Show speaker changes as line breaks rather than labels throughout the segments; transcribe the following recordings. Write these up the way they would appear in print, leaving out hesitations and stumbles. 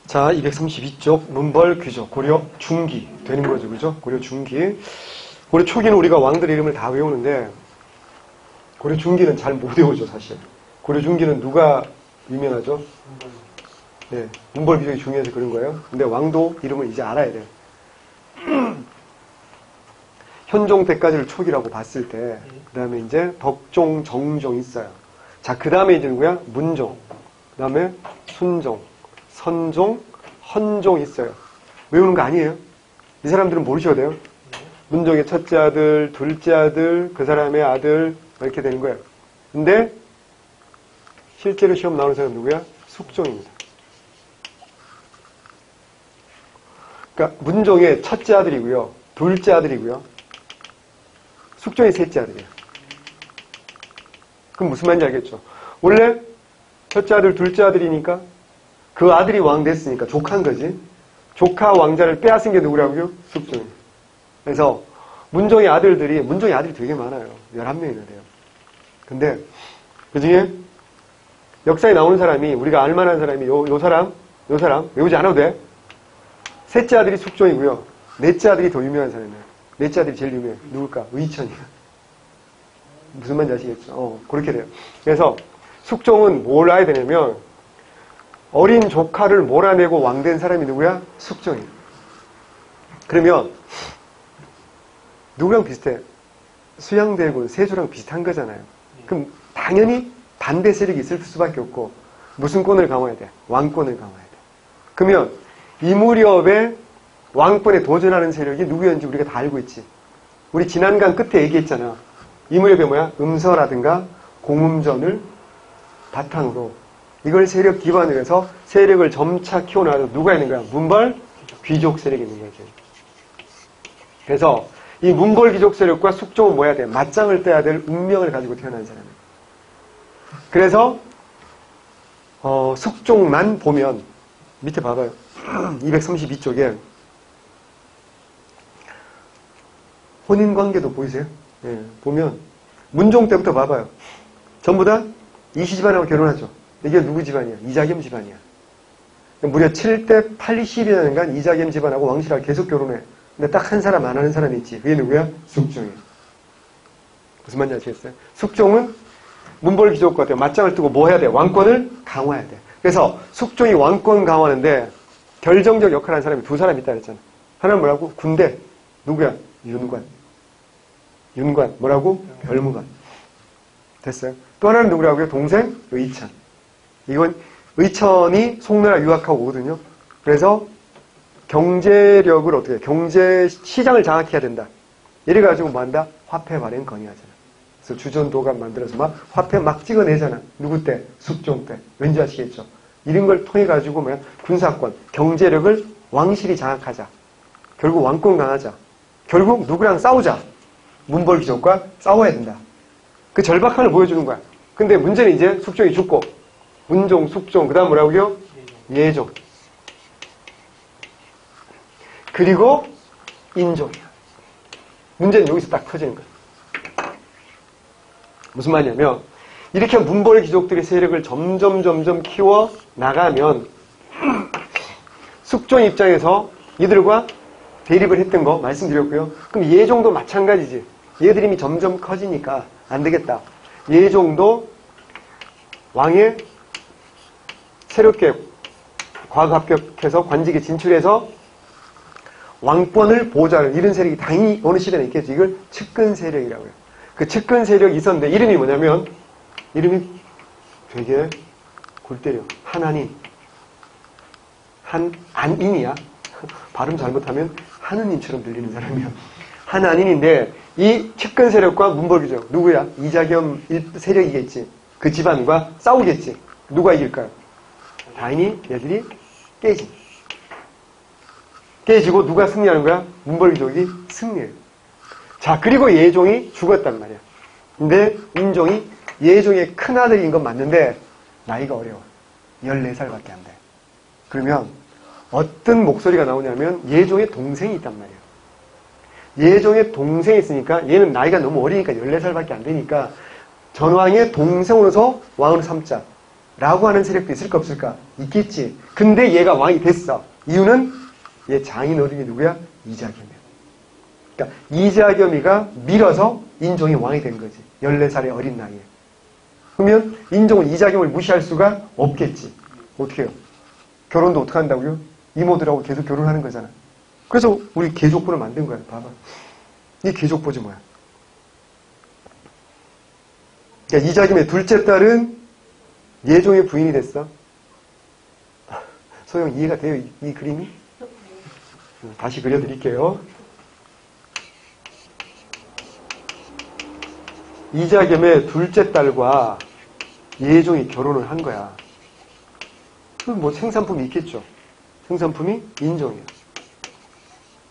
자, 232쪽 문벌 귀족 고려 중기 되는 거죠, 그죠? 고려 중기. 고려 초기는 우리가 왕들 이름을 다 외우는데 고려 중기는 잘 못 외우죠, 사실. 고려 중기는 누가 유명하죠? 네, 문벌 귀족이 중요해서 그런 거예요. 근데 왕도 이름을 이제 알아야 돼요. 현종 때까지를 초기라고 봤을 때, 그 다음에 이제 덕종, 정종 있어요. 자, 그 다음에 이제 누구야? 문종. 그 다음에 순종, 선종, 헌종 있어요. 외우는 거 아니에요? 이 사람들은 모르셔도 돼요. 문종의 첫째 아들, 둘째 아들, 그 사람의 아들, 이렇게 되는 거예요. 근데 실제로 시험 나오는 사람은 누구야? 숙종입니다. 그러니까 문종의 첫째 아들이고요. 둘째 아들이고요. 숙종의 셋째 아들이에요. 그럼 무슨 말인지 알겠죠? 원래 첫째 아들, 둘째 아들이니까 그 아들이 왕 됐으니까 조카인 거지. 조카 왕자를 빼앗은 게 누구라고요? 숙종이에요. 그래서 문종의 아들이 되게 많아요. 11명이나 돼요. 근데 그 중에 역사에 나오는 사람이 우리가 알만한 사람이 요 사람 외우지 않아도 돼. 셋째 아들이 숙종이고요. 넷째 아들이 더 유명한 사람이에요. 넷째 아들이 제일 유명해요. 누굴까? 의천이야. 무슨 말인지 아시겠죠? 그렇게 돼요. 그래서 숙종은 뭘 알아야 되냐면 어린 조카를 몰아내고 왕된 사람이 누구야? 숙종이에요. 그러면 누구랑 비슷해? 수양대군, 세조랑 비슷한 거잖아요. 그럼 당연히 반대 세력이 있을 수밖에 없고 무슨 권을 강화해야 돼? 왕권을 강화해야 돼. 그러면 이 무렵에 왕권에 도전하는 세력이 누구였는지 우리가 다 알고 있지. 우리 지난강 끝에 얘기했잖아. 이 무렵에 뭐야? 음서라든가 공음전을 바탕으로 이걸 세력 기반으로 해서 세력을 점차 키워나가서 누가 있는 거야? 문벌 귀족 세력이 있는 거지. 그래서 이 문벌 귀족 세력과 숙종은 뭐 해야 돼? 맞짱을 떼야 될 운명을 가지고 태어난 사람이에요. 그래서 숙종만 보면 밑에 봐봐요. 232쪽에 혼인관계도 보이세요? 예, 보면 문종 때부터 봐봐요. 전부 다 이시 집안하고 결혼하죠. 이게 누구 집안이야? 이자겸 집안이야. 무려 7대 80일이라는 이자겸 집안하고 왕실하고 계속 결혼해. 근데 딱 한 사람 안 하는 사람이 있지. 그게 누구야? 숙종이야. 무슨 말인지 아시겠어요? 숙종은 문벌 귀족과 맞짱을 뜨고 뭐 해야 돼? 왕권을 강화해야 돼. 그래서 숙종이 왕권 강화하는데 결정적 역할을 하는 사람이 두 사람이 있다 그랬잖아. 하나는 뭐라고? 군대. 누구야? 윤관. 뭐라고? 별무관. 됐어요? 또 하나는 누구라고요? 동생? 의천. 이건 의천이 송나라 유학하고 오거든요. 그래서 경제력을 어떻게 해? 경제 시장을 장악해야 된다. 이래가지고 뭐 한다? 화폐 발행 건의하잖아. 그래서 주전도감 만들어서 막 화폐 막 찍어내잖아. 누구 때? 숙종 때. 왠지 아시겠죠? 이런 걸 통해가지고 뭐야? 군사권, 경제력을 왕실이 장악하자. 결국 왕권 강하자. 결국 누구랑 싸우자. 문벌 귀족과 싸워야 된다. 그 절박함을 보여주는 거야. 근데 문제는 이제 숙종이 죽고 문종, 숙종, 그 다음 뭐라고요? 예종. 그리고 인종이야. 문제는 여기서 딱 터지는 거야. 무슨 말이냐면 이렇게 문벌 귀족들의 세력을 점점 키워 나가면 숙종 입장에서 이들과 대립을 했던 거 말씀드렸고요. 그럼 예종도 마찬가지지. 얘들 이미 점점 커지니까 안 되겠다. 예종도 왕의 새롭게 과거 합격해서 관직에 진출해서 왕권을 보호하는 이런 세력이 당연히 어느 시대에 있겠죠. 이걸 측근 세력이라고 해요. 그 측근 세력이 있었는데 이름이 뭐냐면 이름이 되게 골 때려. 한안인. 한안인이야. 발음 잘못하면 한은인처럼 들리는 사람이야. 한안인인데 이 측근 세력과 문벌 귀족 누구야? 이자겸 세력이겠지. 그 집안과 싸우겠지. 누가 이길까요? 당연히 얘들이 깨지고 누가 승리하는 거야? 문벌 귀족이 승리해요. 자, 그리고 예종이 죽었단 말이야. 근데 인종이 예종의 큰아들인 건 맞는데 나이가 어려워. 14살밖에 안 돼. 그러면 어떤 목소리가 나오냐면 예종의 동생이 있단 말이에요. 예종의 동생이 있으니까 얘는 나이가 너무 어리니까 14살밖에 안 되니까 전왕의 동생으로서 왕을 삼자. 라고 하는 세력도 있을까 없을까? 있겠지. 근데 얘가 왕이 됐어. 이유는 얘 장인 어른이 누구야? 이자겸이야. 그러니까 이자겸이가 밀어서 인종이 왕이 된 거지. 14살의 어린 나이에. 그러면 인종은 이자겸을 무시할 수가 없겠지. 어떻게 해요? 결혼도 어떻게 한다고요? 이모들하고 계속 결혼하는 거잖아. 그래서 우리 계족보를 만든 거야. 봐봐. 이 계족보지 뭐야. 그러니까 이자겸의 둘째 딸은 예종의 부인이 됐어. 소영 이해가 돼요? 이 그림이? 다시 그려드릴게요. 이자겸의 둘째 딸과 예종이 결혼을 한 거야. 그럼 뭐 생산품이 있겠죠. 생산품이 인종이야.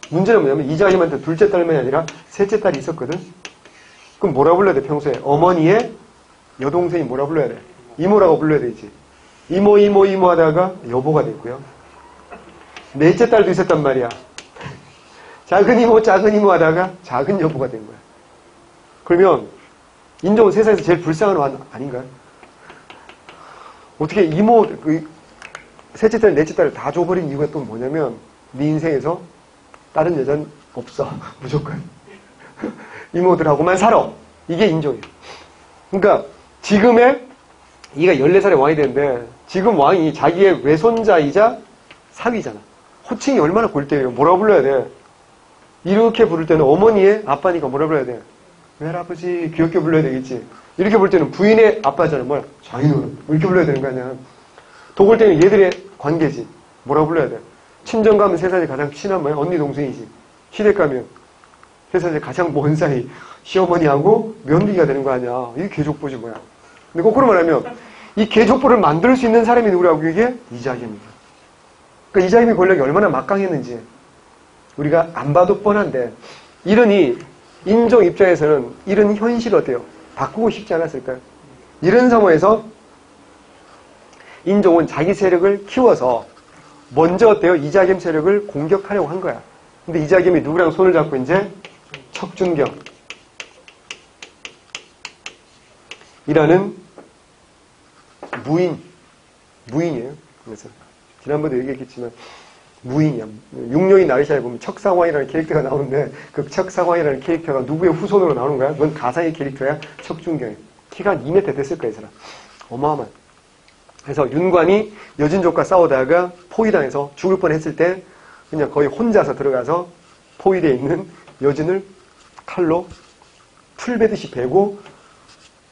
문제는 뭐냐면 이자겸한테 둘째 딸만이 아니라 셋째 딸이 있었거든. 그럼 뭐라 불러야 돼 평소에? 어머니의 여동생이 뭐라 불러야 돼? 이모라고 불러야 되지. 이모 하다가 여보가 됐고요. 넷째 딸도 있었단 말이야. 작은 이모 하다가 작은 여보가 된 거야. 그러면 인종은 세상에서 제일 불쌍한 왕 아닌가요? 어떻게 셋째 딸, 넷째 딸을 다 줘버린 이유가 또 뭐냐면 네 인생에서 다른 여자는 없어. 무조건. 이모들하고만 살아. 이게 인종이야. 그러니까 지금의 이가 14살의 왕이 되는데 지금 왕이 자기의 외손자이자 사위잖아. 호칭이 얼마나 골때예요. 뭐라 불러야 돼? 이렇게 부를 때는 어머니의 아빠니까 뭐라 불러야 돼? 외할아버지 귀엽게 불러야 되겠지. 이렇게 부를 때는 부인의 아빠잖아. 뭐야? 장인어른. 이렇게 불러야 되는 거 아니야. 독을 때는 얘들의 관계지. 뭐라 불러야 돼? 친정 가면 세상에 가장 친한 뭐야? 언니 동생이지. 시댁 가면 세상에 가장 먼 사이 시어머니하고 며느리가 되는 거 아니야. 이게 계족보지 뭐야. 근데 거꾸로 말하면 이 계족보를 만들 수 있는 사람이 누구라고? 이게 이자겸이다. 그러니까 이자겸의 권력이 얼마나 막강했는지 우리가 안 봐도 뻔한데 이러니 인종 입장에서는 이런 현실 어때요? 바꾸고 싶지 않았을까요? 이런 상황에서 인종은 자기 세력을 키워서 먼저 어때요? 이자겸 세력을 공격하려고 한 거야. 근데 이자겸이 누구랑 손을 잡고 이제 척준경이라는 무인이에요. 그래서 지난번에도 얘기했겠지만 무인이야. 육룡이 나르샤에 보면 척상왕이라는 캐릭터가 나오는데 그 척상왕이라는 캐릭터가 누구의 후손으로 나오는 거야? 그건 가상의 캐릭터야. 척준경이. 키가 한 2m 됐을 거야, 이 사람. 어마어마한. 그래서 윤관이 여진족과 싸우다가 포위당해서 죽을 뻔했을 때 그냥 거의 혼자서 들어가서 포위되어 있는 여진을 칼로 풀 베듯이 베고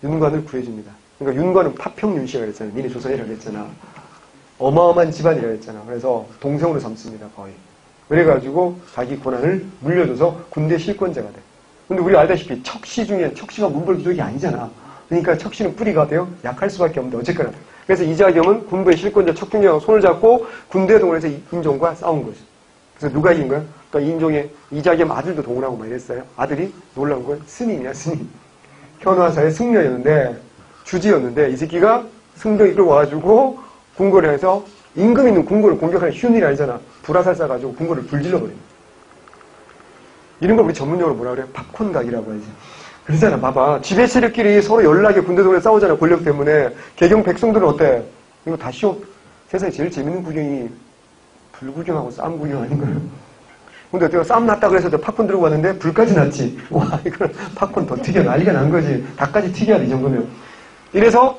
윤관을 구해줍니다. 그러니까 윤관은 파평윤씨가 그랬잖아요. 니네 조선이라고 했잖아. 어마어마한 집안이라고 했잖아. 그래서 동생으로 삼습니다. 거의. 그래가지고 자기 권한을 물려줘서 군대 실권자가 돼. 근데 우리 알다시피 척시 중에 척시가 문벌귀족이 아니잖아. 그러니까 척시는 뿌리가 돼요. 약할 수밖에 없는데 어쨌거나. 그래서 이자겸은 군부의 실권자 척준경하고 손을 잡고 군대에 동원해서 인종과 싸운 거죠. 그래서 누가 이긴 거야? 그러니까 이자겸 아들도 동원하고 막 이랬어요. 아들이 놀라운 건 스님이야, 스님. 현화사의 승려였는데, 주지였는데, 이 새끼가 승병 이끌고 와가지고 궁궐에 해서 임금 있는 궁궐을 공격하는 쉬운 일이 아니잖아. 불화살 쏴가지고 궁궐을 불질러버립니다. 이런 걸 우리 전문용어로 뭐라 그래요? 팝콘각이라고 하지. 그러잖아. 봐봐. 지배 세력끼리 서로 연락에 군대 동원해 싸우잖아. 권력 때문에. 개경 백성들은 어때? 이거 다 쉬워. 세상에 제일 재밌는 구경이 불구경하고 싸움 구경 아닌가요? 근데 내가 싸움 났다 그래서 팝콘 들고 왔는데 불까지 났지. 와, 이걸 팝콘 더 튀겨 난리가 난 거지. 닭까지 튀겨야 돼, 이 정도면. 이래서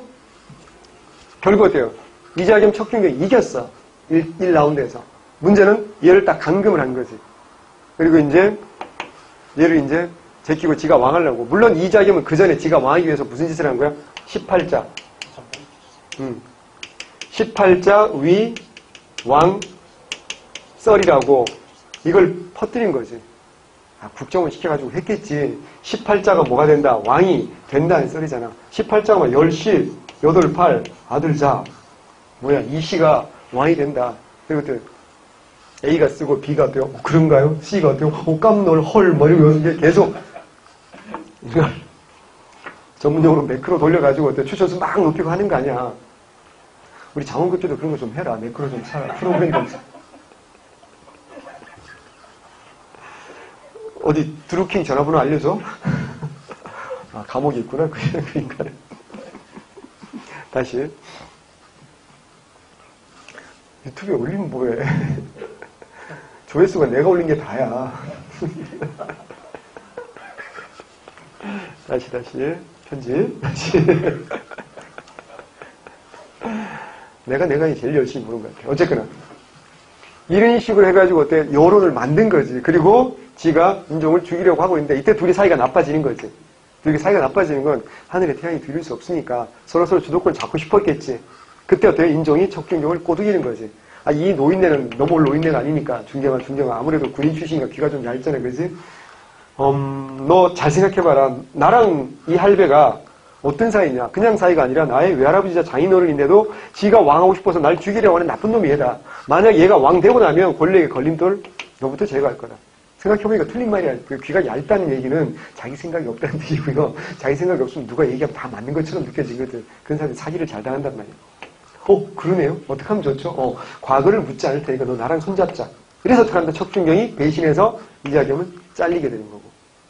결국 어때요? 이자겸 척준경이 이겼어. 1라운드에서. 문제는 얘를 딱 감금을 한 거지. 그리고 이제 얘를 이제 제끼고 지가 왕하려고. 물론 이자겸은 그 전에 지가 왕하기 위해서 무슨 짓을 한 거야? 18자. 18자 위 왕 썰이라고 이걸 퍼뜨린 거지. 아, 국정을 시켜가지고 했겠지. 18자가 뭐가 된다? 왕이 된다는 썰이잖아. 18자가 10시, 8, 8, 아들 자. 뭐야, 이씨가 왕이 된다. 그리고 또 A가 쓰고 B가 어때요? 그런가요? C가 어때요? 깜놀, 헐, 뭐 이러고 계속 이걸 전문용어로 매크로 돌려가지고 어때 추천수 막 높이고 하는 거 아니야. 우리 장원급제도 그런 거 좀 해라. 매크로 좀 차. 프로그램 좀 어디 드루킹 전화번호 알려줘? 아, 감옥이 있구나. 그 인간은. 다시. 유튜브에 올리면 뭐해. 조회수가 내가 올린 게 다야. 다시 편집. 다시. 내가 제일 열심히 보는 것 같아. 어쨌거나 이런 식으로 해가지고 어때 여론을 만든 거지. 그리고 지가 인종을 죽이려고 하고 있는데 이때 둘이 사이가 나빠지는 거지. 둘이 사이가 나빠지는 건 하늘의 태양이 들릴 수 없으니까 서로 주도권을 잡고 싶었겠지. 그때 어때요? 인종이 척중경을 꼬드기는 거지. 아, 이 노인네는 너무 노인네가 아니니까 중경아 아무래도 군인 출신이니까 귀가 좀 얇잖아, 그지? 너 잘 생각해봐라. 나랑 이 할배가 어떤 사이냐? 그냥 사이가 아니라 나의 외할아버지자 장인어른인데도 지가 왕하고 싶어서 날 죽이려고 하는 나쁜 놈이 얘다. 만약 얘가 왕 되고 나면 권력의 걸림돌 너부터 제거할 거다. 생각해보니까 틀린 말이야. 귀가 얇다는 얘기는 자기 생각이 없다는 뜻이고요. 자기 생각이 없으면 누가 얘기하면 다 맞는 것처럼 느껴지거든. 그런 사람이 사기를 잘 당한단 말이야. 그러네요. 어떻게 하면 좋죠? 과거를 묻지 않을 테니까 너 나랑 손잡자. 그래서 어떻게 한다? 척중경이 배신해서 이자겸은 잘리게 되는 거고.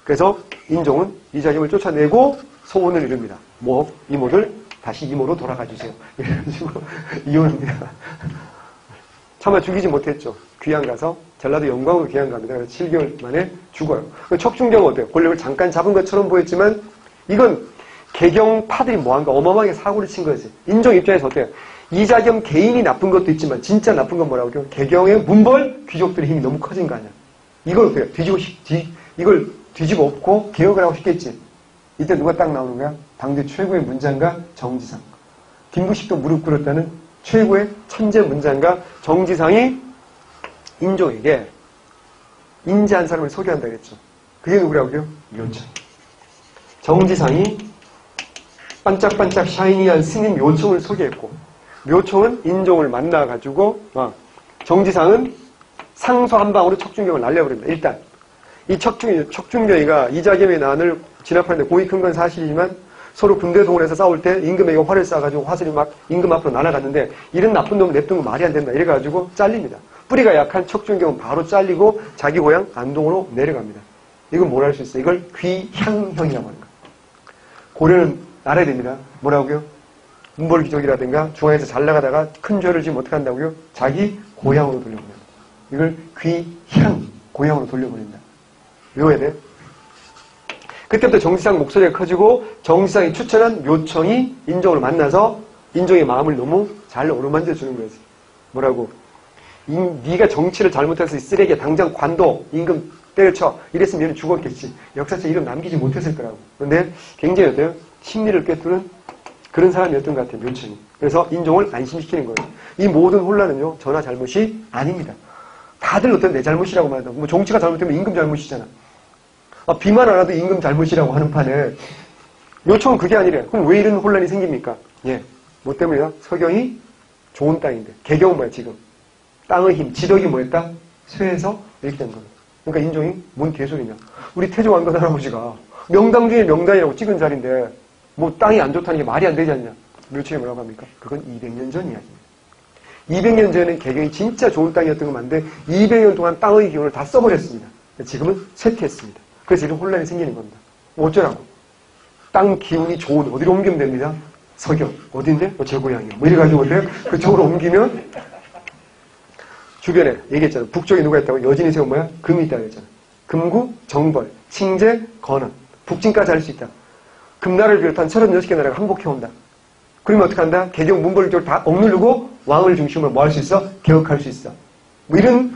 그래서 인종은 이자겸을 쫓아내고 소원을 이룹니다. 이모들 다시 이모로 돌아가 주세요. 이래가지고 이혼합니다. 차마 죽이지 못했죠. 귀양 가서 전라도 영광으로 귀양 갑니다. 그래서 7개월 만에 죽어요. 척중경은 어때요? 권력을 잠깐 잡은 것처럼 보였지만 이건 개경파들이 뭐한가 어마어마하게 사고를 친 거지. 인종 입장에서 어때요? 이자겸 개인이 나쁜 것도 있지만 진짜 나쁜 건 뭐라고 해요? 개경의 문벌 귀족들의 힘이 너무 커진 거 아니야. 이걸 어때요? 이걸 뒤집어 엎고 개혁을 하고 싶겠지. 이때 누가 딱 나오는 거야? 당대 최고의 문장가 정지상. 김부식도 무릎 꿇었다는 최고의 천재 문장가 정지상이 인종에게 인자한 사람을 소개한다 그랬죠. 그게 누구라고요? 묘청. 정지상이 반짝반짝 샤이니한 스님 묘청을 소개했고 묘청은 인종을 만나가지고 정지상은 상소 한 방으로 척중경을 날려버립니다. 일단 이 척중경이가 이자겸의 난을 진압하는데 공이 큰 건 사실이지만 서로 군대 동원해서 싸울 때 임금에게 활을 쏴가지고 화살이 막 임금 앞으로 날아갔는데 이런 나쁜 놈을 냅둔 거 말이 안 된다. 이래가지고 잘립니다. 뿌리가 약한 척중경은 바로 잘리고 자기 고향 안동으로 내려갑니다. 이건 뭘 할 수 있어요? 이걸 귀향형이라고 하는 거예요. 고려는 알아야 됩니다. 뭐라고요? 문벌귀족이라든가 중앙에서 잘 나가다가 큰 죄를 지면 어떻게 한다고요? 자기 고향으로 돌려보낸다. 이걸 귀향, 고향으로 돌려보낸다. 외워야 돼요. 그때부터 정지상 목소리가 커지고 정지상이 추천한 묘청이 인종을 만나서 인종의 마음을 너무 잘 어루만져 주는 거지. 뭐라고? 네가 정치를 잘못해서 이 쓰레기야 당장 관도 임금 때려쳐 이랬으면 얘는 죽었겠지. 역사책 이름 남기지 못했을 거라고. 그런데 굉장히 어때요? 심리를 꿰뚫는 그런 사람이었던 것 같아요. 묘청이. 그래서 인종을 안심시키는 거예요. 이 모든 혼란은요. 전하 잘못이 아닙니다. 다들 어떤 내 잘못이라고 말한다. 뭐 정치가 잘못되면 임금 잘못이잖아. 비만 안 와도 임금 잘못이라고 하는 판에 묘청은 그게 아니래. 그럼 왜 이런 혼란이 생깁니까? 뭐 때문이야? 서경이 좋은 땅인데. 개경은 뭐야 지금? 땅의 힘, 지덕이 뭐였다? 쇠해서 이렇게 된 겁니다. 그러니까 인종이 뭔 개소리냐. 우리 태조 왕건 할아버지가 명당 중에 명당이라고 찍은 자리인데 뭐 땅이 안 좋다는 게 말이 안 되지 않냐. 묘청이 뭐라고 합니까? 그건 200년 전 이야기입니다. 200년 전에는 개경이 진짜 좋은 땅이었던 건 맞는데 200년 동안 땅의 기운을 다 써버렸습니다. 지금은 쇠퇴했습니다. 그래서 이런 혼란이 생기는 겁니다. 뭐 어쩌라고. 땅 기운이 좋은 어디로 옮기면 됩니다. 서경. 어딘데? 제 고향이요. 뭐 이래가지고 어때요? 그쪽으로 옮기면 주변에 얘기했잖아. 북쪽에 누가 있다고? 여진이 세운 뭐야? 금이 있다고 했잖아. 금구, 정벌, 칭제, 건원. 북진까지 할 수 있다. 금나라를 비롯한 36개 나라가 항복해온다. 그러면 어떻게 한다? 개경 문벌 쪽을 다 억누르고 왕을 중심으로 뭐 할 수 있어? 개혁할 수 있어. 뭐 이런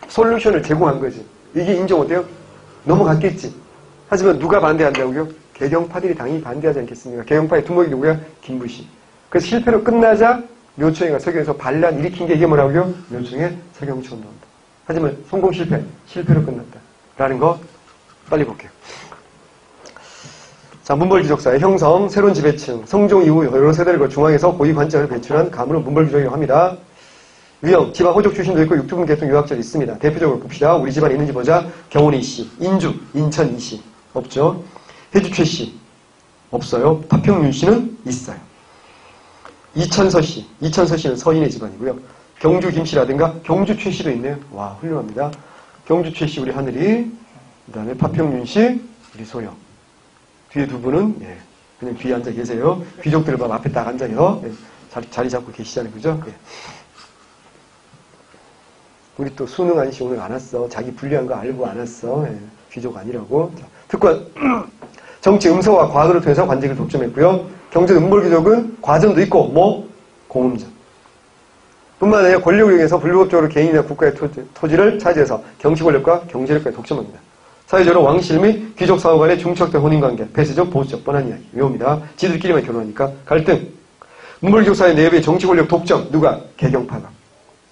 솔루션을 제공한 거지. 이게 인정 어때요? 넘어갔겠지. 하지만 누가 반대한다고요? 개경파들이 당연히 반대하지 않겠습니까? 개경파의 두목이 누구야? 김부시. 그래서 실패로 끝나자 묘청이가 서경에서 반란 일으킨 게 이게 뭐라고요? 묘청의 서경처럼 나온다. 하지만 성공 실패로 끝났다. 라는 거 빨리 볼게요. 자, 문벌귀족사의 형성, 새로운 지배층, 성종 이후 여러 세대를 거쳐 중앙에서 고위 관직을 배출한 가문을 문벌귀족이라고 합니다. 유형, 집안 호족 출신도 있고 육두분 계통 유학자도 있습니다. 대표적으로 봅시다. 우리 집안에 있는지 보자. 경훈이 씨, 인주, 인천 이씨 없죠. 해주 최 씨 없어요. 파평윤 씨는 있어요. 이천서 씨는 서인의 집안이고요. 경주 김 씨라든가 경주 최 씨도 있네요. 와, 훌륭합니다. 경주 최 씨 우리 하늘이, 그 다음에 파평윤 씨 우리 소영. 뒤에 두 분은 그냥 뒤에 앉아 계세요. 귀족들을 봐 앞에 딱 앉아요. 자리 잡고 계시잖아요, 그죠? 우리 또 수능 안시 오늘 안 왔어. 자기 불리한 거 알고 안 왔어. 예, 귀족 아니라고. 자, 특권. 정치 음서와 과거를 통해서 관직을 독점했고요. 경제는 음벌귀족은 과전도 있고 뭐 공음전. 뿐만 아니라 권력을 이용해서 불법적으로 개인이나 국가의 토지를 차지해서 경치 권력과 경제력까지 독점합니다. 사회적으로 왕실 및 귀족 사후 간의 중첩된 혼인관계, 폐쇄적, 보수적, 뻔한 이야기, 외웁니다. 지들끼리만 결혼하니까 갈등. 문벌귀족 사회 내부의 정치 권력 독점, 누가? 개경파가.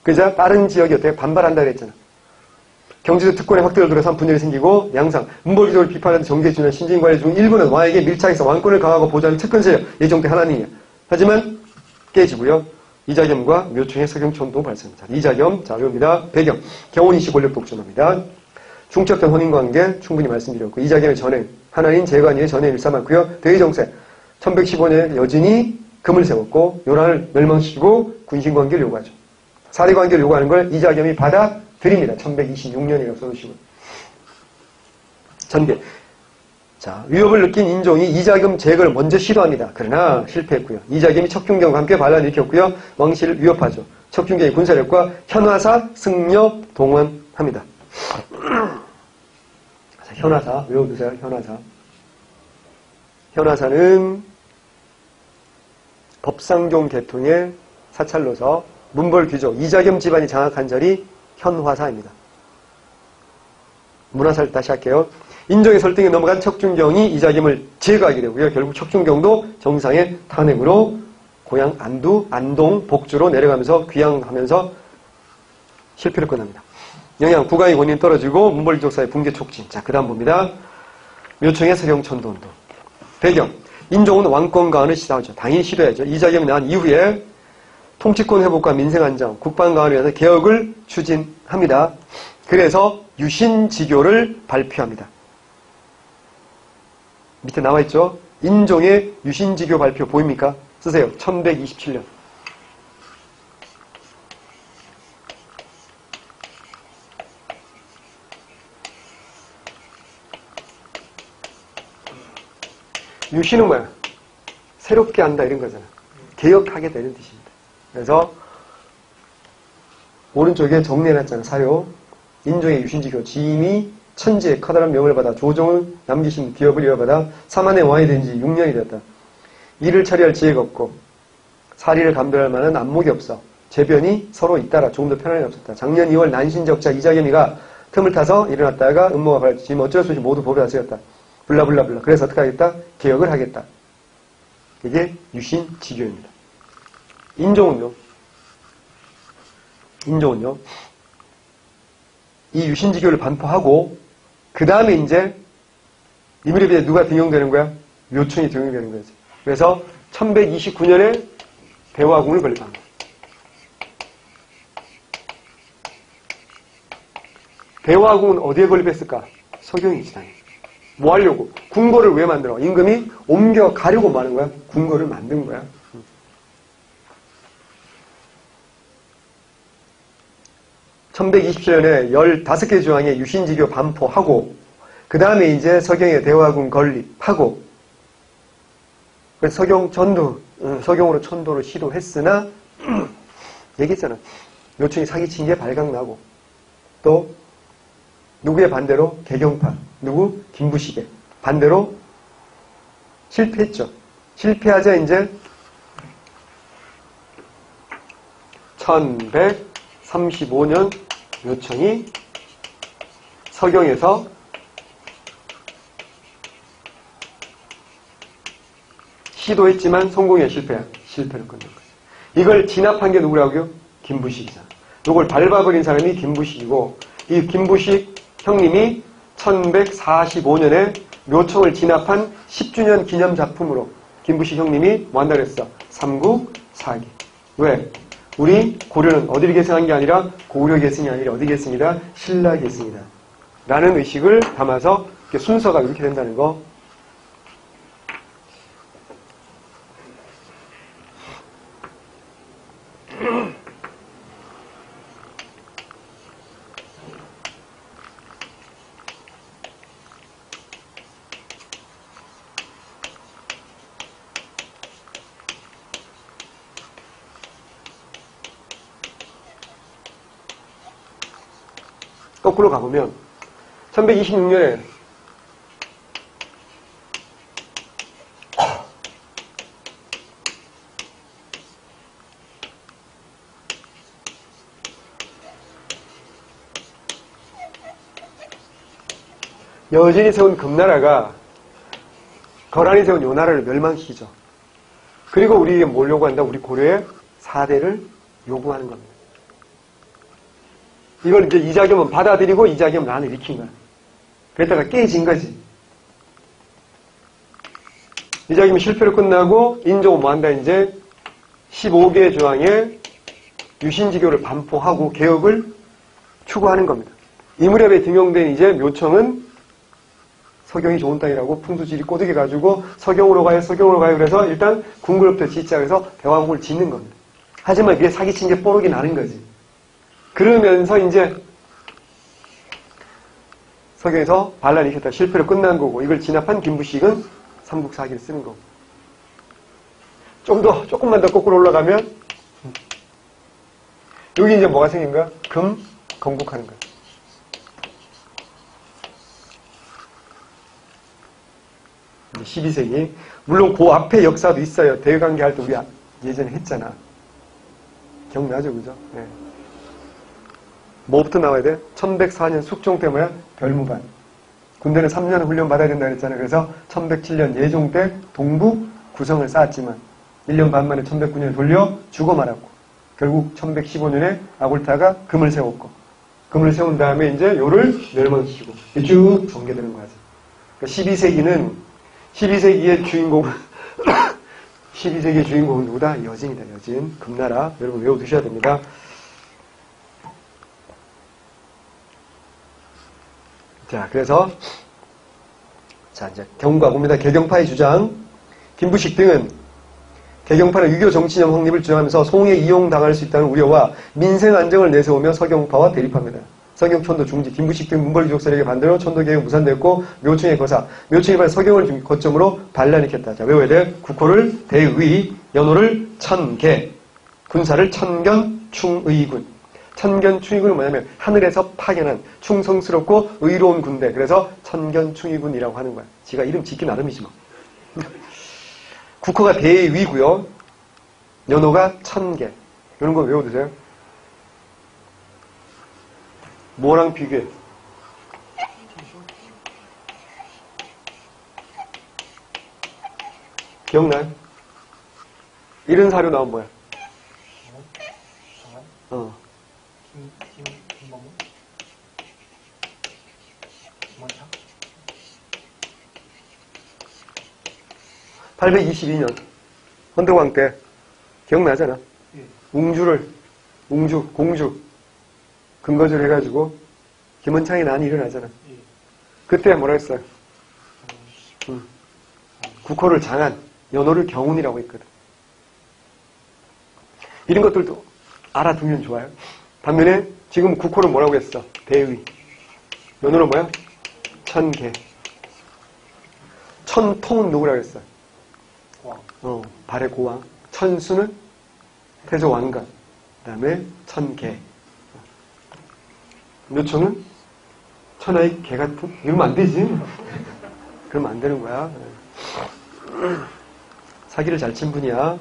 그자 다른 지역이 어떻게 반발한다 그랬잖아. 경제적 특권의 확대를 들어서 분열이 생기고 양상, 문벌귀족을 비판하는 정계에 준한 신진관리 중 일부는 왕에게 밀착해서 왕권을 강화하고 보좌하는 측근 세력, 예정 때 하나님이야. 하지만 깨지고요. 이자겸과 묘충의 석영천도 발생합니다. 이자겸, 자, 외웁니다. 배경, 경원이시 권력 독점합니다. 중첩된 혼인관계 충분히 말씀드렸고 이자겸의 전행, 하나님 제관이의 전행 일삼았고요. 대의정세, 1115년에 여진이 금을 세웠고 요란을 멸망시키고 군신관계를 요구하죠. 사리관계를 요구하는 걸 이자겸이 받아들입니다. 1126년이라고 써주시고 전개. 자, 위협을 느낀 인종이 이자겸 제거를 먼저 시도합니다. 그러나 실패했고요. 이자겸이 척준경과 함께 반란을 일으켰고요. 왕실을 위협하죠. 척준경의 군사력과 현화사 승려 동원합니다. 현화사 외워두세요. 현화사. 현화사는 법상종 계통의 사찰로서 문벌귀족 이자겸 집안이 장악한 자리 현화사입니다. 문화사를 다시 할게요. 인종의 설득에 넘어간 척준경이 이자겸을 제거하게 되고요. 결국 척준경도 정상의 탄핵으로 고향 안두, 안동, 복주로 내려가면서 귀향하면서 실패로 끝납니다. 영양, 국왕의 권위는 떨어지고 문벌귀족 사회 붕괴 촉진. 자, 그 다음 봅니다. 묘청의 서경천도운동. 배경, 인종은 왕권 강화를 시도하죠. 당연히 시도해야죠. 이자겸이 난 이후에 통치권 회복과 민생 안정, 국방 강화를 위해서 개혁을 추진합니다. 그래서 유신지교를 발표합니다. 밑에 나와있죠. 인종의 유신지교 발표 보입니까? 쓰세요. 1127년. 유신은 뭐야? 새롭게 한다 이런 거잖아. 개혁하게 되는 뜻입니다. 그래서 오른쪽에 정리해놨잖아. 사료. 인종의 유신지교. 지임이 천지의 커다란 명을 받아 조정을 남기신 기업을 이어받아 사만의 왕이 된 지 6년이 되었다. 일을 처리할 지혜가 없고 사리를 감별할 만한 안목이 없어. 재변이 서로 잇따라 조금 더 편안이 없었다. 작년 2월 난신적자 이자겸이가 틈을 타서 일어났다가 음모가 발지면 어쩔 수 없이 모두 법에 다스렸다. 블라블라블라. 그래서 어떻게 하겠다? 개혁을 하겠다. 이게 유신지교입니다. 인종은요? 이 유신지교를 반포하고 그 다음에 이제 이무렵에 누가 등용되는 거야? 묘충이 등용되는 거지. 그래서 1129년에 대화궁을 건립합니다. 대화궁은 어디에 건립했을까? 서경이지. 뭐 하려고? 궁궐을 왜 만들어? 임금이 옮겨가려고 뭐 하는 거야? 궁궐을 만든 거야. 1127년에 15개 조항의 유신지교 반포하고 그 다음에 이제 서경의 대화궁 건립하고 그래서 서경으로 천도를 시도했으나 얘기했잖아. 요충이 사기친 게 발각나고 또 누구의 반대로? 개경파. 누구? 김부식의 반대로 실패했죠. 실패하자 이제 1135년 묘청이 서경에서 시도했지만 성공이야 실패야? 실패로 끝난 거죠. 이걸 진압한 게 누구라고요? 김부식이잖아. 이걸 밟아버린 사람이 김부식이고 이 김부식 형님이 1145년에 묘청을 진압한 10주년 기념작품으로 김부식 형님이 뭐 한다 그랬어? 삼국사기. 왜? 우리 고려는 어디를 계승한 게 아니라 고려 계승이 아니라 어디 계승이다? 신라 계승이다. 라는 의식을 담아서 순서가 이렇게 된다는 거. 거꾸로 가보면 1126년에 여진이 세운 금나라가 거란이 세운 요나라를 멸망시키죠. 그리고 우리에게 뭘 요구한다? 우리 고려의 4대를 요구하는 겁니다. 이걸 이제 이자겸은 받아들이고 이자겸은 난을 일으킨 거야. 그랬다가 깨진 거지. 이자겸이 실패로 끝나고 인종은 뭐 한다? 이제 15개의 조항에 유신지교를 반포하고 개혁을 추구하는 겁니다. 이 무렵에 등용된 이제 묘청은 서경이 좋은 땅이라고 풍수지리 꼬드게 가지고 서경으로 가요 그래서 일단 궁궐부터 짓자 그래서 대왕국을 짓는 겁니다. 하지만 그게 사기친 게 뽀록이 나는 거지. 그러면서 이제 서경에서 반란이 일으켰다 실패로 끝난 거고 이걸 진압한 김부식은 삼국사기를 쓰는 거고 조금만 더 거꾸로 올라가면 여기 이제 뭐가 생긴 거야? 건국하는 거야. 12세기. 물론 그 앞에 역사도 있어요. 대관계 할 때 우리 예전에 했잖아. 기억나죠? 그죠? 네. 뭐부터 나와야 돼? 1104년 숙종 때 뭐야? 별무반. 군대는 3년 훈련 받아야 된다 그랬잖아요. 그래서 1107년 예종 때 동부 구성을 쌓았지만 1년 반 만에 1109년에 돌려 죽어 말았고 결국 1115년에 아골타가 금을 세웠고 금을 세운 다음에 이제 요를 멸망시키고 쭉 전개되는 거지. 그러니까 12세기의 주인공은 12세기의 주인공은 누구다? 여진이다. 여진. 금나라. 여러분 외워두셔야 됩니다. 자, 그래서 자 이제 경과 봅니다. 개경파의 주장. 김부식 등은 개경파는 유교 정치념 확립을 주장하면서 송에 이용당할 수 있다는 우려와 민생 안정을 내세우며 서경파와 대립합니다. 서경, 천도, 중지, 김부식 등 문벌귀족 세력의 반대로 천도개혁 무산됐고 묘청의 거사, 묘청이 반 서경을 거점으로 반란을 일으켰다. 자, 외워야 돼. 국호를 대의, 연호를 천개, 군사를 천견, 충의군. 천견, 충의군은 뭐냐면 하늘에서 파견한 충성스럽고 의로운 군대. 그래서 천견, 충의군이라고 하는 거야. 지가 이름 짓기 나름이지 뭐. 국호가 대의고요. 연호가 천개. 이런 거 외워두세요. 뭐랑 비교해? 기억나요? 이런 사료 나온 뭐야?
김범무?
822년 헌덕왕 때 기억나잖아. 공주 근거지로 해가지고 김원창이 난이 일어나잖아. 그때 뭐라 했어요? 국호를 장한, 연호를 경운이라고 했거든. 이런 것들도 알아두면 좋아요. 반면에 지금 국호를 뭐라고 했어? 대의. 연호는 뭐야? 천개. 천통은 누구라고 했어? 발의 고왕. 천수는 태조 왕관. 그 다음에 천개. 묘청은 천하의 개 같은? 이러면 안 되지. 그러면 안 되는 거야. 사기를 잘 친 분이야.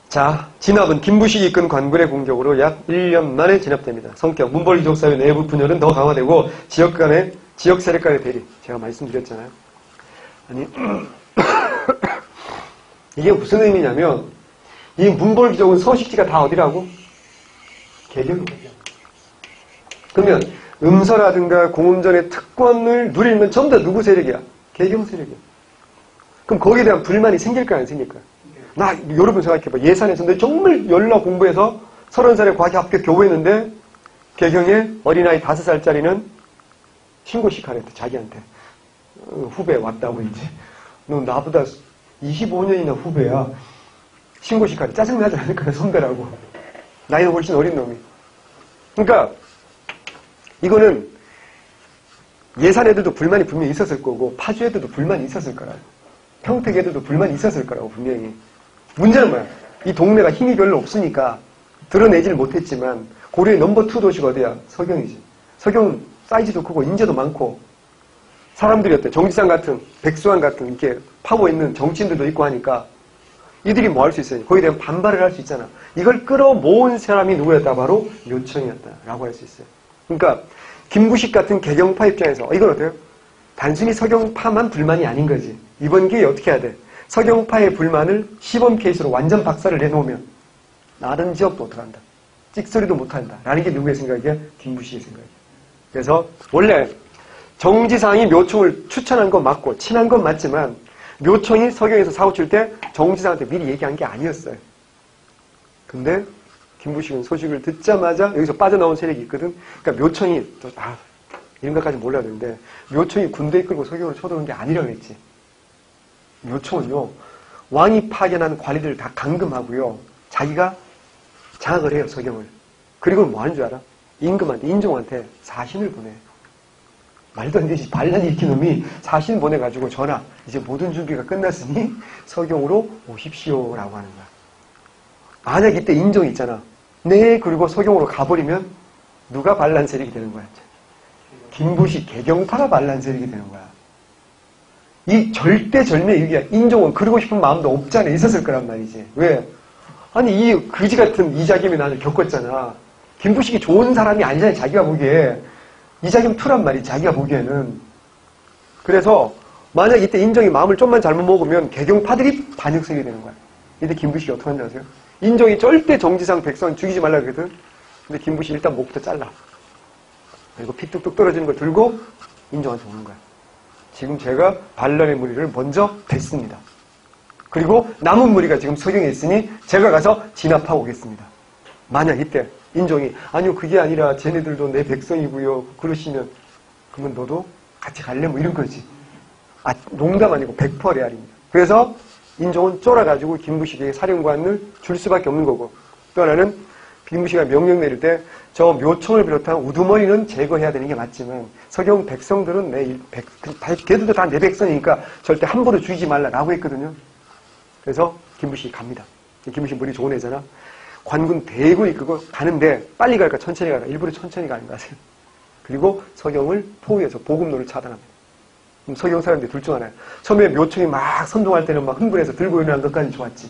자, 진압은 김부식이 이끈 관군의 공격으로 약 1년 만에 진압됩니다. 성격, 문벌귀족 사회 내부 분열은 더 강화되고 지역 세력 간의 대립. 제가 말씀드렸잖아요. 아니, 이게 무슨 의미냐면 이 문벌귀족은 서식지가 다 어디라고? 개경이에요. 그러면 음서라든가 공운전의 특권을 누리면 전부 다 누구 세력이야? 개경 세력이야. 그럼 거기에 대한 불만이 생길까요? 안 생길까요? 나 여러분 생각해봐. 예산에서 정말 열나 공부해서 30살에 과학에 합격 겨우 했는데 개경에 어린아이 5살짜리는 신고식 하랬대. 자기한테. 후배 왔다고 이제. 너 나보다 25년이나 후배야. 신고식 하래. 짜증나지 않을까요? 선배라고. 나이는 훨씬 어린 놈이. 그러니까 이거는 예산 애들도 불만이 분명히 있었을 거고 파주 애들도 불만이 있었을 거라고. 평택 애들도 불만이 있었을 거라고 분명히. 문제는 뭐야? 이 동네가 힘이 별로 없으니까 드러내질 못했지만 고려의 넘버 2 도시가 어디야? 서경이지. 서경은 사이즈도 크고 인재도 많고 사람들이 어때? 정지상 같은, 백수왕 같은 이렇게 파워 있는 정치인들도 있고 하니까 이들이 뭐 할 수 있어요? 거기에 대한 반발을 할 수 있잖아. 이걸 끌어모은 사람이 누구였다? 바로 묘청이었다라고 할 수 있어요. 그러니까 김부식 같은 개경파 입장에서 이건 어때요? 단순히 서경파만 불만이 아닌 거지. 이번 기회에 어떻게 해야 돼? 서경파의 불만을 시범 케이스로 완전 박살을 내놓으면 다른 지역도 어떡한다. 찍소리도 못한다. 라는 게 누구의 생각이야? 김부식의 생각이야. 그래서 원래 정지상이 묘총을 추천한 건 맞고 친한 건 맞지만 묘총이 서경에서 사고 칠 때 정지상한테 미리 얘기한 게 아니었어요. 근데 김부식은 소식을 듣자마자 여기서 빠져나온 세력이 있거든. 그러니까 묘총이 이런 것까지 몰라야 되는데 묘총이 군대 이끌고 서경으로 쳐들어온 게 아니라고 했지. 묘총은요. 왕이 파견한 관리들을 다 감금하고요. 자기가 장악을 해요. 서경을. 그리고 뭐 하는 줄 알아? 임금한테, 인종한테 사신을 보내. 말도 안 되지. 반란 일으킨 놈이 사신 보내가지고 전하, 이제 모든 준비가 끝났으니 서경으로 오십시오라고 하는 거야. 만약 이때 인종이 있잖아. 네, 그리고 서경으로 가버리면 누가 반란 세력이 되는 거야? 김부식 개경파가 반란 세력이 되는 거야. 이 절대절명의 위기야. 인종은 그러고 싶은 마음도 없잖아. 있었을 거란 말이지. 왜? 아니 이 그지 같은 이자겸이 나를 겪었잖아. 김부식이 좋은 사람이 아니잖아. 자기가 보기에. 이자겸 투란 말이지. 자기가 보기에는. 그래서 만약 이때 인종이 마음을 좀만 잘못 먹으면 개경파들이 반역세력이 되는 거야. 이때 김부식이 어떻게 하는지 아세요? 인종이 절대 정지상 백성 죽이지 말라 그랬거든. 근데 김부식이 일단 목부터 잘라. 그리고 피 뚝뚝 떨어지는 걸 들고 인종한테 오는 거야. 지금 제가 반란의 무리를 먼저 뱄습니다. 그리고 남은 무리가 지금 서경에 있으니 제가 가서 진압하고 오겠습니다. 만약 이때 인종이 아니요 그게 아니라 쟤네들도 내 백성이고요 그러시면 그러면 너도 같이 갈래? 뭐 이런 거지. 농담 아니고 100% 레알입니다. 그래서 인종은 쫄아가지고 김부식에게 사령관을 줄 수밖에 없는 거고 또 하나는 김부식이 명령 내릴 때 저 묘총을 비롯한 우두머리는 제거해야 되는 게 맞지만 서경 백성들은 걔들도 다 내 백성이니까 절대 함부로 죽이지 말라라고 했거든요. 그래서 김부식이 갑니다. 김부식 머리 좋은 애잖아. 관군 대군이 이끌고 가는데 빨리 갈까 천천히 갈까 일부러 천천히 가는 거 아세요? 그리고 서경을 포위해서 보급로를 차단합니다. 그럼 서경 사람들 둘 중 하나예요. 처음에 묘총이 막 선동할 때는 막 흥분해서 들고 일어난 것까지는 좋았지.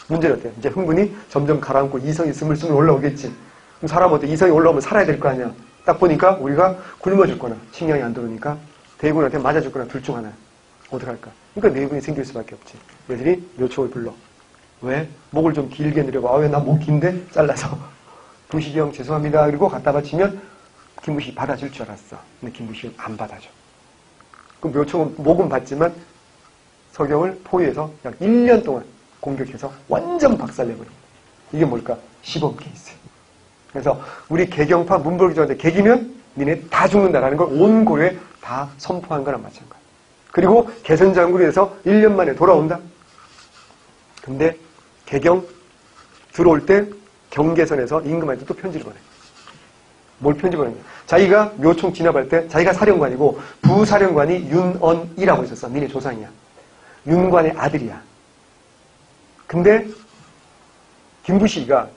문제는 어때요? 이제 흥분이 점점 가라앉고 이성이 스물스물 올라오겠지. 그럼 사람 어때? 이성이 올라오면 살아야 될 거 아니야. 딱 보니까 우리가 굶어 죽거나 식량이 안 들어오니까 대군한테 맞아 죽거나 둘 중 하나야. 어떡할까? 그러니까 내분이 생길 수밖에 없지. 얘들이 묘총을 불러. 왜? 목을 좀 길게 내려봐. 왜 나 목 긴데? 잘라서. 부식이 형 죄송합니다. 그리고 갖다 바치면 김부식이 받아줄 줄 알았어. 근데 김부식은 안 받아줘. 그럼 묘총은 목은 받지만 서경을 포위해서 약 1년 동안 공격해서 완전 박살내버립니다. 이게 뭘까? 시범 케이스. 그래서 우리 개경파 문벌기조한테 개기면 니네 다 죽는다라는 걸 온 고려에 다 선포한 거랑 마찬가지야. 그리고 개선장군에서 1년 만에 돌아온다. 근데 개경 들어올 때 경계선에서 임금한테 또 편지를 보내. 뭘 편지 보냈냐? 자기가 묘총 진압할 때 자기가 사령관이고 부사령관이 윤언이라고 있었어. 니네 조상이야. 윤관의 아들이야. 근데 김부식이가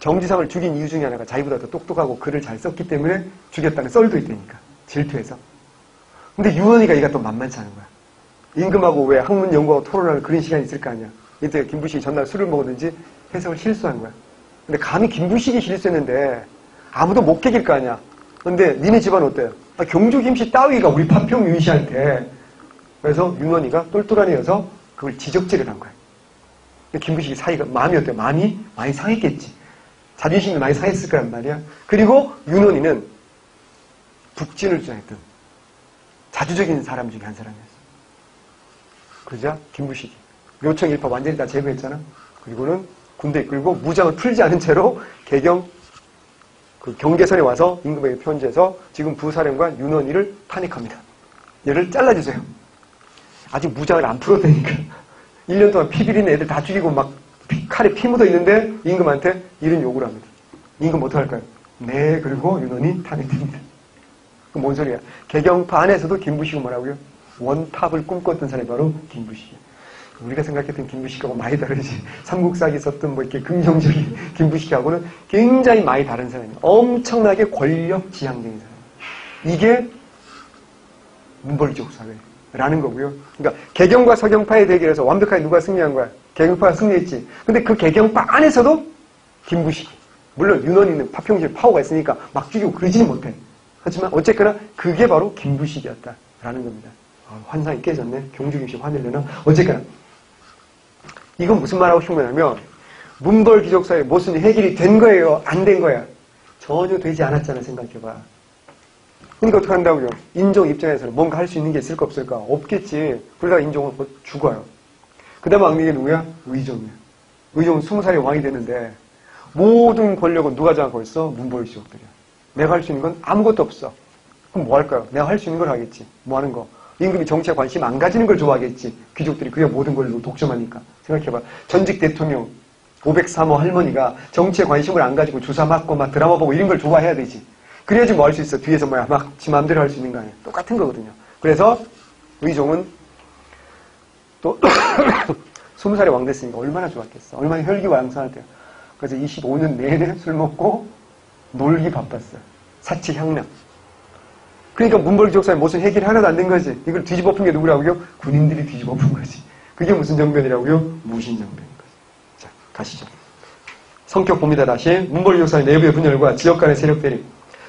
정지상을 죽인 이유 중에 하나가 자기보다 더 똑똑하고 글을 잘 썼기 때문에 죽였다는 썰도 있다니까. 질투해서. 근데 윤언이가 얘가 또 만만치 않은 거야. 임금하고 왜 학문 연구하고 토론하는 그런 시간이 있을 거 아니야. 이때 김부식이 전날 술을 먹었는지 해석을 실수한 거야. 근데 감히 김부식이 실수했는데 아무도 못 깨길 거 아니야. 근데 니네 집안 어때요? 경주 김씨 따위가 우리 파평 윤씨한테. 그래서 윤원이가 똘똘한 애여서 그걸 지적질을 한 거야. 근데 김부식이 사이가 마음이 어때요? 마음이 많이 상했겠지. 자존심이 많이 상했을 거란 말이야. 그리고 윤원이는 북진을 주장했던 자주적인 사람 중에 한 사람이었어. 그러자 김부식이 묘청 일파 완전히 다 제거했잖아. 그리고는 군대 이끌고 무장을 풀지 않은 채로 개경 그 경계선에 와서 임금에게 편지해서 지금 부사령관 윤원이를 탄핵합니다. 얘를 잘라주세요. 아직 무장을 안 풀어도 되니까 1년 동안 피 비리는 애들 다 죽이고 막 칼에 피 묻어 있는데 임금한테 이런 요구를 합니다. 임금 어떡할까요? 네, 그리고 윤원이 탄핵됩니다. 그 뭔 소리야? 개경파 안에서도 김부식은 뭐라고요? 원탑을 꿈꿨던 사람이 바로 김부식이야. 우리가 생각했던 김부식하고 많이 다르지. 삼국사기 썼던 뭐 이렇게 긍정적인 김부식하고는 굉장히 많이 다른 사람이에요. 엄청나게 권력지향적인 사람. 이게 문벌기족 사회라는 거고요. 그러니까 개경과 서경파의 대결에서 완벽하게 누가 승리한 거야? 개경파가 승리했지. 근데 그 개경파 안에서도 김부식, 물론 윤원이는 파평질 파워가 있으니까 막 죽이고 그러지는 못해. 하지만 어쨌거나 그게 바로 김부식이었다라는 겁니다. 환상이 깨졌네. 경주김씨 화내려나? 어쨌거나 이건 무슨 말하고 싶은 거냐면 문벌귀족사회 무슨 해결이 된 거예요? 안 된 거야? 전혀 되지 않았잖아. 생각해봐. 그러니까 어떻게 한다고요? 인종 입장에서는 뭔가 할 수 있는 게 있을까 없을까? 없겠지. 그러다가 인종은 죽어요. 그 다음 왕력이 누구야? 의종이야. 의종은 20살에 왕이 되는데 모든 권력은 누가 장악하고 있어? 문벌귀족들이야. 내가 할 수 있는 건 아무것도 없어. 그럼 뭐 할까요? 내가 할 수 있는 걸 하겠지. 뭐 하는 거? 임금이 정치에 관심 안 가지는 걸 좋아하겠지. 귀족들이 그게 모든 걸 독점하니까. 생각해봐. 전직 대통령 503호 할머니가 정치에 관심을 안 가지고 주사 맞고 막 드라마 보고 이런 걸 좋아해야 되지. 그래야지 뭐 할 수 있어. 뒤에서 뭐야 막 지 마음대로 할 수 있는 거 아니야. 똑같은 거거든요. 그래서 의종은 또 20살에 왕 됐으니까 얼마나 좋았겠어. 얼마나 혈기왕성할 때야. 그래서 25년 내내 술 먹고 놀기 바빴어요. 사치향락. 그러니까 문벌귀족사회 무슨 해결이 하나도 안 된 거지. 이걸 뒤집어 푼 게 누구라고요? 군인들이 뒤집어 푼 거지. 그게 무슨 정변이라고요? 무신정변인 거지. 자, 가시죠. 성격 봅니다. 다시. 문벌귀족사회 내부의 분열과 지역 간의 세력 대립,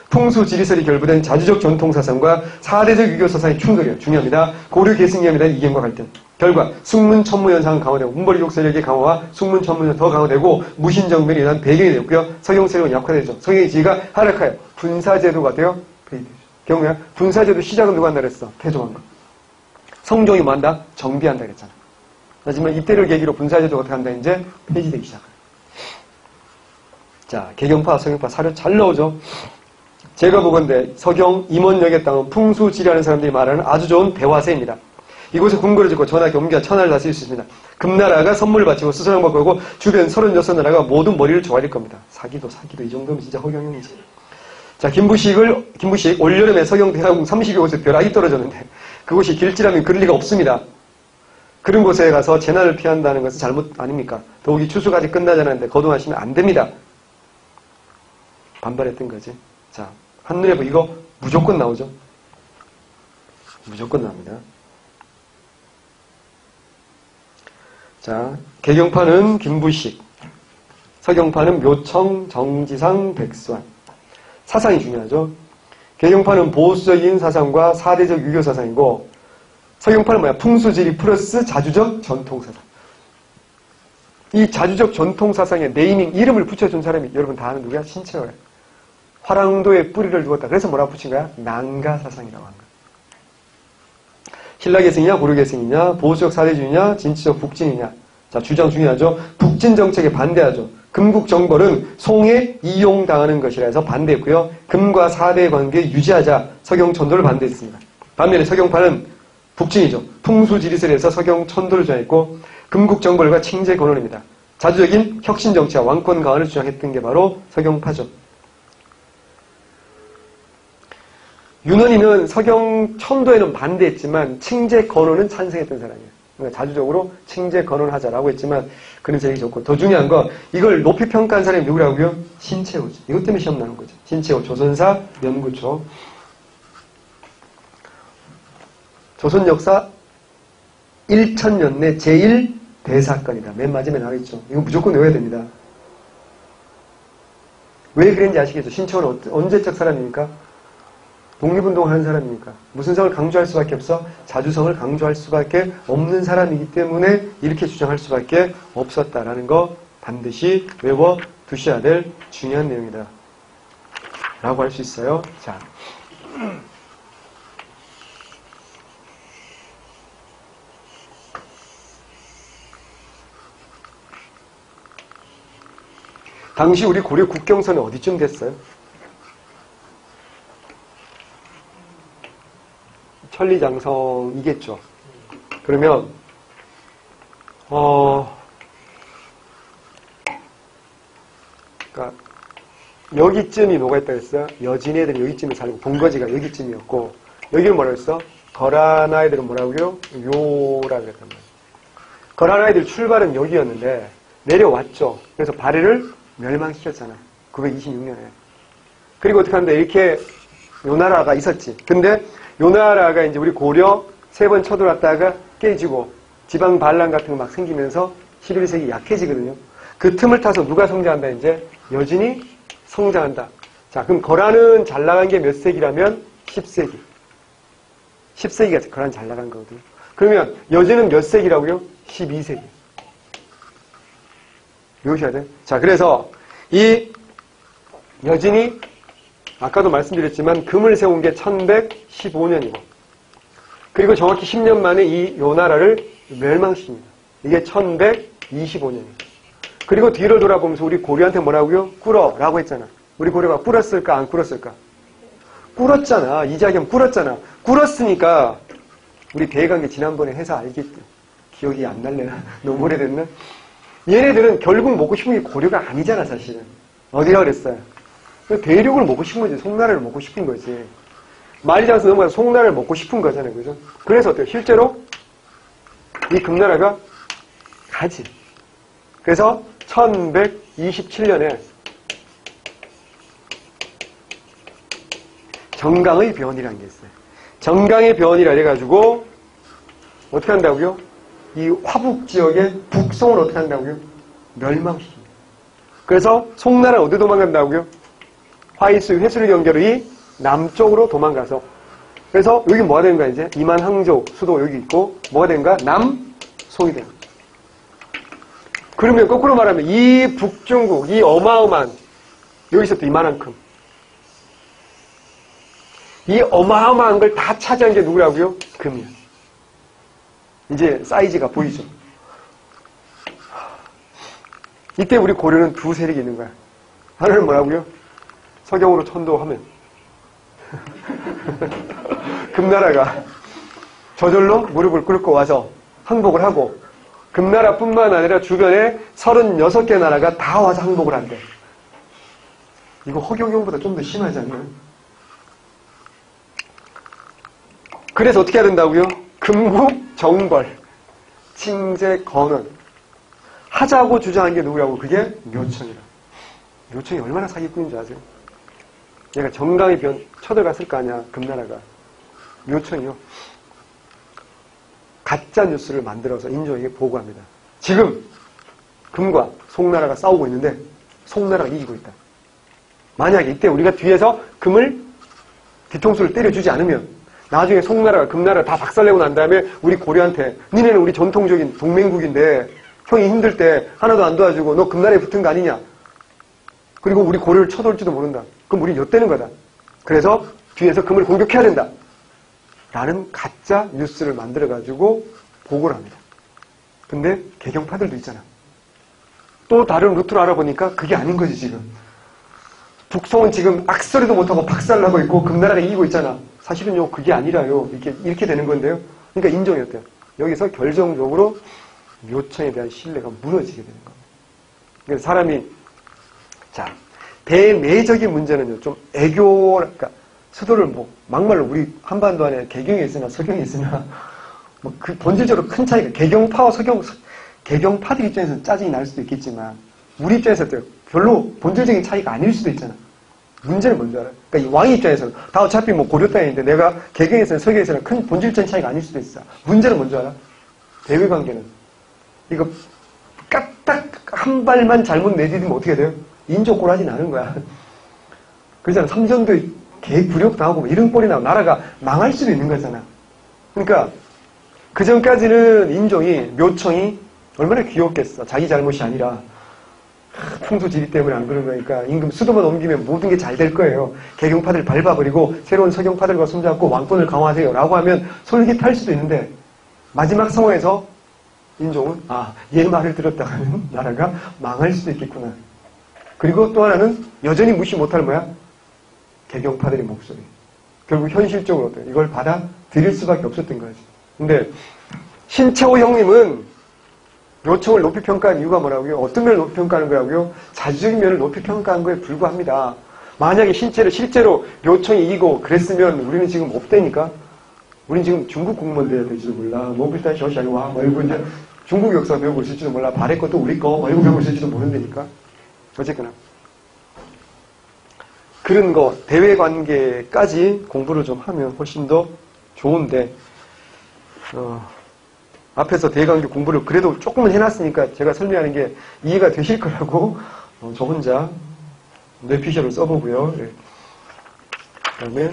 풍수 지리설이 결부된 자주적 전통사상과 사대적 유교사상의 충돌이요. 중요합니다. 고려 계승기에 대한 이견과 갈등. 결과 숙문 천무 현상은 강화되고 문벌귀족 세력의 강화와 숙문 천무는 더 강화되고 무신정변이 일어난 배경이 되었고요. 서경 세력은 약화되죠. 서경의 지위가 하락하여 군사제도가 되어 폐위되죠. 경우야 군사제도 시작은 누가 한다 그랬어? 태조왕가. 성종이 뭐 한다? 정비한다 그랬잖아. 하지만 이때를 계기로 군사제도가 어떻게 한다? 이제 폐지되기 시작해요. 자, 개경파, 서경파 사료 잘 나오죠? 제가 보건대 서경 임원역의 땅은 풍수지리하는 사람들이 말하는 아주 좋은 대화세입니다. 이곳에 궁궐을 짓고 전하, 겸기와 천하를 다스릴 수 있습니다. 금나라가 선물을 바치고 수선을 받고 오고 주변 36나라가 모든 머리를 조아릴 겁니다. 사기도 이 정도면 진짜 허경영이지. 자, 김부식 올여름에 서경 대하궁 30여 곳에 벼락이 떨어졌는데 그곳이 길지라면 그럴 리가 없습니다. 그런 곳에 가서 재난을 피한다는 것은 잘못 아닙니까? 더욱이 추수까지 끝나지 않았는데 거동하시면 안 됩니다. 반발했던 거지. 자, 한눈에 이거 무조건 나오죠. 무조건 나옵니다. 자, 개경파는 김부식, 서경파는 묘청, 정지상, 백수환. 사상이 중요하죠. 개경파는 보수적인 사상과 사대적 유교 사상이고 서경파는 뭐야? 풍수지리 플러스 자주적 전통사상. 이 자주적 전통사상의 네이밍, 이름을 붙여준 사람이 여러분 다 아는 누구야? 신채호야. 화랑도에 뿌리를 두었다. 그래서 뭐라고 붙인 거야? 난가사상이라고 한 거야. 신라계승이냐 고려계승이냐 보수적 사대주의냐 진취적 북진이냐. 자, 주장 중요하죠. 북진 정책에 반대하죠. 금국정벌은 송에 이용당하는 것이라 해서 반대했고요. 금과 사대의 관계 유지하자 서경천도를 반대했습니다. 반면에 서경파는 북진이죠. 풍수지리설에서 서경천도를 주장했고 금국정벌과 칭제건원입니다. 자주적인 혁신정치와 왕권 강화를 주장했던 게 바로 서경파죠. 윤원이는 서경천도에는 반대했지만 칭제건원은 찬성했던 사람이에요. 그러니까 자주적으로 칭제건원하자라고 했지만 그는 제일 좋고 더 중요한 건 이걸 높이 평가한 사람이 누구라고요? 신채호죠. 이것 때문에 시험 나는 거죠. 신채호 조선사 연구초. 조선 역사 1000년 내 제1대사건이다. 맨 마지막에 나와있죠. 이거 무조건 외워야 됩니다. 왜 그랬는지 아시겠죠? 신채호는 언제적 사람입니까? 독립운동을 하는 사람이니까. 무슨 성을 강조할 수밖에 없어? 자주성을 강조할 수밖에 없는 사람이기 때문에 이렇게 주장할 수밖에 없었다라는 거 반드시 외워두셔야 될 중요한 내용이다. 라고 할 수 있어요. 자. 당시 우리 고려 국경선은 어디쯤 됐어요? 천리장성이겠죠. 그러면 그러니까 여기쯤이 뭐가 있다고 했어요? 여진 애들이 여기쯤에 살고 본거지가 여기쯤이었고 여기를 뭐라고 했어? 거란 아이들은 뭐라고요? 요라고 했단 말이에요. 거란 아이들 출발은 여기였는데 내려왔죠. 그래서 발해를 멸망시켰잖아. 926년에. 그리고 어떻게 하는데 이렇게 요나라가 있었지. 근데 요나라가 이제 우리 고려 3번 쳐들어왔다가 깨지고 지방 반란 같은 거 막 생기면서 11세기 약해지거든요. 그 틈을 타서 누가 성장한다 이제? 여진이 성장한다. 자, 그럼 거란은 잘 나간 게 몇 세기라면? 10세기. 10세기가 거란 잘 나간 거거든요. 그러면 여진은 몇 세기라고요? 12세기. 외우셔야 돼요. 자, 그래서 이 여진이 아까도 말씀드렸지만 금을 세운 게 1115년이고 그리고 정확히 10년 만에 이 요나라를 멸망시킵니다. 이게 1125년이에요. 그리고 뒤를 돌아보면서 우리 고려한테 뭐라고요? 꿇어라고 했잖아. 우리 고려가 꿇었을까 안 꿇었을까? 꿇었잖아. 이자겸 꿇었잖아. 꿇었으니까 우리 대강계 지난번에 해서 알겠지. 기억이 안 날래나? 너무 오래됐나? 얘네들은 결국 먹고 싶은 게 고려가 아니잖아 사실은. 어디라 그랬어요? 대륙을 먹고 싶은 거지. 송나라를 먹고 싶은 거지. 말이 작아서 넘어가서 송나라를 먹고 싶은 거잖아요. 그죠? 그래서 어때요? 실제로 이 금나라가 가지. 그래서 1127년에 정강의 변이라는 게 있어요. 정강의 변이라 해가지고 어떻게 한다고요? 이 화북 지역의 북송을 어떻게 한다고요? 멸망시킵니다. 그래서 송나라는 어디 도망간다고요? 화이수 회수를 연결로 이 남쪽으로 도망가서 그래서 여기 뭐가 되는가 이제? 이만항조 수도 여기 있고 뭐가 되는가? 남송이 됩니다. 그러면 거꾸로 말하면 이 북중국, 이 어마어마한 여기서부터 이만한큼 이 어마어마한 걸 다 차지한 게 누구라고요? 금이야. 이제 사이즈가 보이죠? 이때 우리 고려는 두 세력이 있는 거야. 하나는 뭐라고요? 서경으로 천도하면 금나라가 저절로 무릎을 꿇고 와서 항복을 하고 금나라뿐만 아니라 주변에 36개 나라가 다 와서 항복을 한대. 이거 허경영보다 좀 더 심하지 않나요? 그래서 어떻게 해야 된다고요? 금국 정벌, 칭제 건원 하자고 주장한 게 누구라고? 그게 묘청이라. 묘청이 얼마나 사기꾼인 줄 아세요? 얘가 정강이 쳐들어갔을 거 아니야, 금나라가. 묘청이요. 가짜 뉴스를 만들어서 인조에게 보고합니다. 지금 금과 송나라가 싸우고 있는데 송나라가 이기고 있다. 만약에 이때 우리가 뒤에서 금을 뒤통수를 때려주지 않으면 나중에 송나라가 금나라 다 박살내고 난 다음에 우리 고려한테 니네는 우리 전통적인 동맹국인데 형이 힘들 때 하나도 안 도와주고 너 금나라에 붙은 거 아니냐. 그리고 우리 고려를 쳐돌지도 모른다. 그럼 우리 엿되는 거다. 그래서 뒤에서 금을 공격해야 된다. 라는 가짜 뉴스를 만들어가지고 보고를 합니다. 근데 개경파들도 있잖아. 또 다른 루트로 알아보니까 그게 아닌 거지 지금. 북송은 지금 악소리도 못하고 박살나고 있고 금나라가 이기고 있잖아. 사실은요 그게 아니라요. 이렇게 되는 건데요. 그러니까 인정이었대요. 여기서 결정적으로 묘청에 대한 신뢰가 무너지게 되는 겁니다. 그래서 사람이 자 대내적인 문제는요 좀 애교 그러니까 수도를 뭐 막말로 우리 한반도 안에 개경이 있으나 서경이 있으나 뭐 그 본질적으로 큰 차이가 개경파와 개경파들 입장에서는 짜증이 날 수도 있겠지만 우리 입장에서 별로 본질적인 차이가 아닐 수도 있잖아. 문제는 뭔지 알아요? 그러니까 이 왕의 입장에서는 다 어차피 뭐 고려 땅인데 내가 개경에서는 서경에서는 큰 본질적인 차이가 아닐 수도 있어. 문제는 뭔지 알아? 대외 관계는 이거 까딱 한 발만 잘못 내디디면 어떻게 돼요? 인조 꼴하지 나는 거야. 그렇잖아. 삼전도에 개구력 나오고 이런 꼴이 나오고 나라가 망할 수도 있는 거잖아. 그러니까 그 전까지는 인종이 묘청이 얼마나 귀엽겠어. 자기 잘못이 아니라 풍수지리 때문에 안 그런 거니까 임금 수도만 옮기면 모든 게 잘 될 거예요. 개경파들 밟아버리고 새로운 서경파들과 손잡고 왕권을 강화하세요 라고 하면 솔깃할 수도 있는데 마지막 상황에서 인종은 얘 말을 들었다가는 나라가 망할 수도 있겠구나. 그리고 또 하나는 여전히 무시 못할 뭐야? 개경파들의 목소리. 결국 현실적으로 어때요? 이걸 받아들일 수밖에 없었던 거지. 근데 신채호 형님은 묘청을 높이 평가한 이유가 뭐라고요? 어떤 면을 높이 평가하는 거라고요? 자주적인 면을 높이 평가한 거에 불과합니다. 만약에 실제로 묘청이 이기고 그랬으면 우리는 지금 없다니까? 우리는 지금 중국 공무원 돼야 될지도 몰라. 뭐 비슷한 셔샤이와 뭐 이러고 이제 중국 역사 배우고 있을지도 몰라. 발해 것도 우리 거, 외국 배우고 있을지도 모른다니까. 어쨌거나. 그런 거, 대외 관계까지 공부를 좀 하면 훨씬 더 좋은데, 앞에서 대외관계 공부를 그래도 조금은 해놨으니까 제가 설명하는 게 이해가 되실 거라고, 저 혼자 뇌피셜을 써보고요. 예. 그 다음에,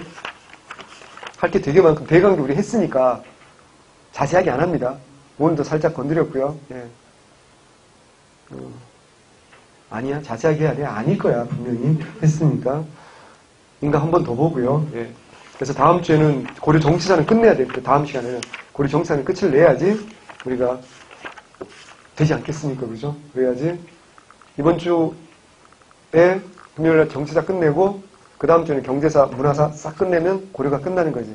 할 게 되게 많고, 대외관계 우리 했으니까 자세하게 안 합니다. 오늘도 살짝 건드렸고요. 예. 아니야, 자세하게 해야 돼. 아닐 거야, 분명히. 했으니까. 인강 한 번 더 보고요. 예. 그래서 다음 주에는 고려 정치사는 끝내야 됩니다. 다음 시간에는 고려 정치사는 끝을 내야지 우리가 되지 않겠습니까? 그죠? 그래야지 이번 주에 금요일날 정치사 끝내고 그 다음 주에는 경제사, 문화사 싹 끝내면 고려가 끝나는 거지.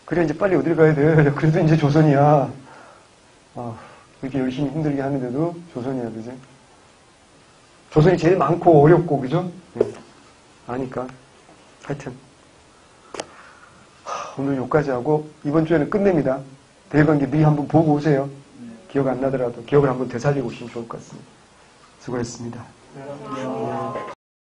그래 이제 빨리 어딜 가야 돼? 그래도 이제 조선이야. 이렇게 열심히 힘들게 하는데도 조선이야, 그지? 조선이 제일 많고 어렵고, 그죠? 네. 아니까. 하여튼. 오늘 여기까지 하고, 이번 주에는 끝냅니다. 대외관계 미리 한번 보고 오세요. 기억 안 나더라도 기억을 한번 되살리고 오시면 좋을 것 같습니다. 수고했습니다.